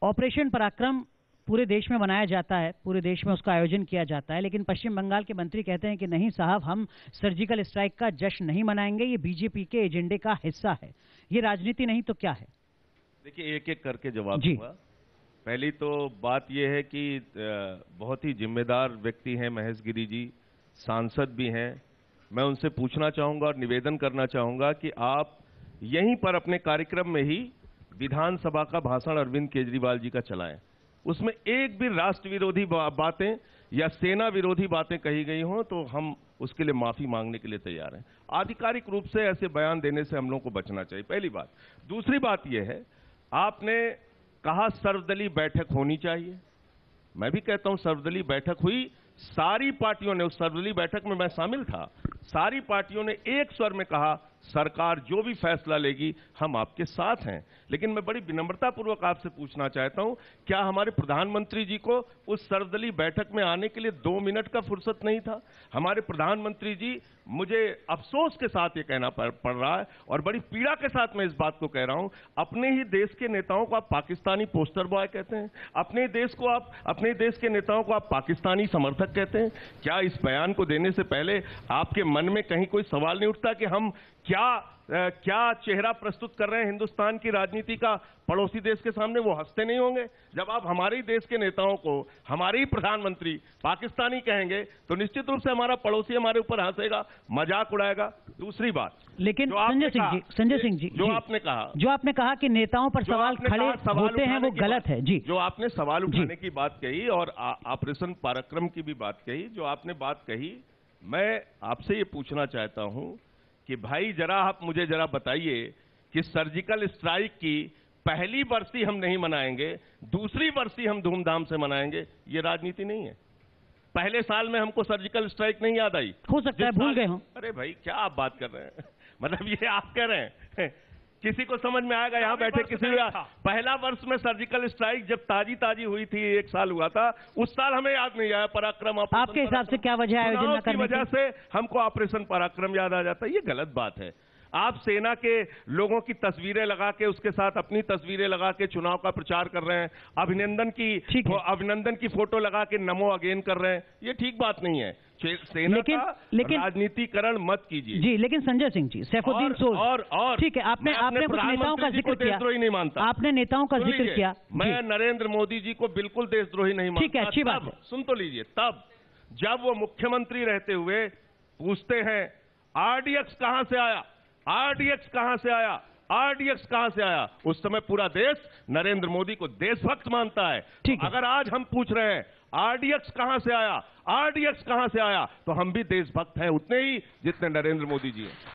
Operation पराक्रम पूरे देश में मनाया जाता है, पूरे देश में उसका आयोजन किया जाता है, लेकिन पश्चिम बंगाल के मंत्री कहते हैं कि नहीं साहब, हम सर्जिकल स्ट्राइक का जश्न नहीं मनाएंगे, ये बीजेपी के एजेंडे का हिस्सा है। ये राजनीति नहीं तो क्या है? देखिए, एक एक करके जवाब दूंगा। पहली तो बात यह है कि बहुत ही जिम्मेदार व्यक्ति हैं महेश गिरी जी, सांसद भी हैं। मैं उनसे पूछना चाहूंगा और निवेदन करना चाहूंगा कि आप यहीं पर अपने कार्यक्रम में ही विधानसभा का भाषण अरविंद केजरीवाल जी का चलाएं। उसमें एक भी राष्ट्र विरोधी बातें या सेना विरोधी बातें कही गई हों तो हम उसके लिए माफी मांगने के लिए तैयार हैं। आधिकारिक रूप से ऐसे बयान देने से हम लोग को बचना चाहिए, पहली बात। दूसरी बात यह है, आपने कहा सर्वदलीय बैठक होनी चाहिए। मैं भी कहता हूं सर्वदलीय बैठक हुई, सारी पार्टियों ने, उस सर्वदलीय बैठक में मैं शामिल था, सारी पार्टियों ने एक स्वर में कहा सरकार जो भी फैसला लेगी हम आपके साथ हैं। लेकिन मैं बड़ी विनम्रतापूर्वक आपसे पूछना चाहता हूं, क्या हमारे प्रधानमंत्री जी को उस सर्वदलीय बैठक में आने के लिए 2 मिनट का फुर्सत नहीं था? हमारे प्रधानमंत्री जी, मुझे अफसोस के साथ ये कहना पड़ रहा है और बड़ी पीड़ा के साथ मैं इस बात को कह रहा हूं, अपने ही देश के नेताओं को आप पाकिस्तानी पोस्टर बॉय कहते हैं, अपने देश के नेताओं को आप पाकिस्तानी समर्थक कहते हैं। क्या इस बयान को देने से पहले आपके मन में कहीं कोई सवाल नहीं उठता कि हम क्या चेहरा प्रस्तुत कर रहे हैं हिंदुस्तान की राजनीति का पड़ोसी देश के सामने? वो हंसते नहीं होंगे जब आप हमारे ही देश के नेताओं को, हमारे ही प्रधानमंत्री पाकिस्तानी कहेंगे तो निश्चित रूप से हमारा पड़ोसी हमारे ऊपर हंसेगा, मजाक उड़ाएगा। दूसरी बात, लेकिन संजय सिंह जी, जो आपने कहा कि नेताओं पर सवाल खड़े होते हैं वो गलत है जी। जो आपने सवाल उठाने की बात कही और ऑपरेशन पराक्रम की भी बात कही, जो आपने बात कही, मैं आपसे ये पूछना चाहता हूं कि भाई जरा आप मुझे जरा बताइए कि सर्जिकल स्ट्राइक की पहली बरसी हम नहीं मनाएंगे, दूसरी बरसी हम धूमधाम से मनाएंगे, ये राजनीति नहीं है। पहले साल में हमको सर्जिकल स्ट्राइक नहीं याद आई, हो सकता है भूल गए हो। अरे भाई क्या आप बात कर रहे हैं? मतलब ये आप कह रहे हैं किसी को समझ में आएगा यहां बैठे किसी पहला वर्ष में सर्जिकल स्ट्राइक जब ताजी हुई थी, 1 साल हुआ था, उस साल हमें याद नहीं आया पराक्रम। आपके हिसाब से क्या वजह है आयोजन की वजह से हमको ऑपरेशन पराक्रम याद आ जाता है? ये गलत बात है। आप सेना के लोगों की तस्वीरें लगा के, उसके साथ अपनी तस्वीरें लगा के चुनाव का प्रचार कर रहे हैं, अभिनंदन की फोटो लगा के नमो अगेन कर रहे हैं, ये ठीक बात नहीं है। सेना का राजनीतिकरण मत कीजिए जी। लेकिन संजय सिंह जी, सैफुद्दीन सोज और ठीक है, आपने कुछ नेताओं का जिक्र किया, देशद्रोही नहीं मानता। आपने नेताओं का जिक्र किया। मैं नरेंद्र मोदी जी को बिल्कुल देशद्रोही नहीं मानता। ठीक है, अच्छी बात है। सुन तो लीजिए, तब जब वो मुख्यमंत्री रहते हुए पूछते हैं आरडीएक्स कहां से आया, आरडीएक्स कहां से आया, आरडीएक्स कहां से आया, उस समय पूरा देश नरेंद्र मोदी को देशभक्त मानता है। अगर आज हम पूछ रहे हैं आरडीएक्स कहां से आया, आरडीएक्स कहां से आया, तो हम भी देशभक्त हैं उतने ही जितने नरेंद्र मोदी जी हैं।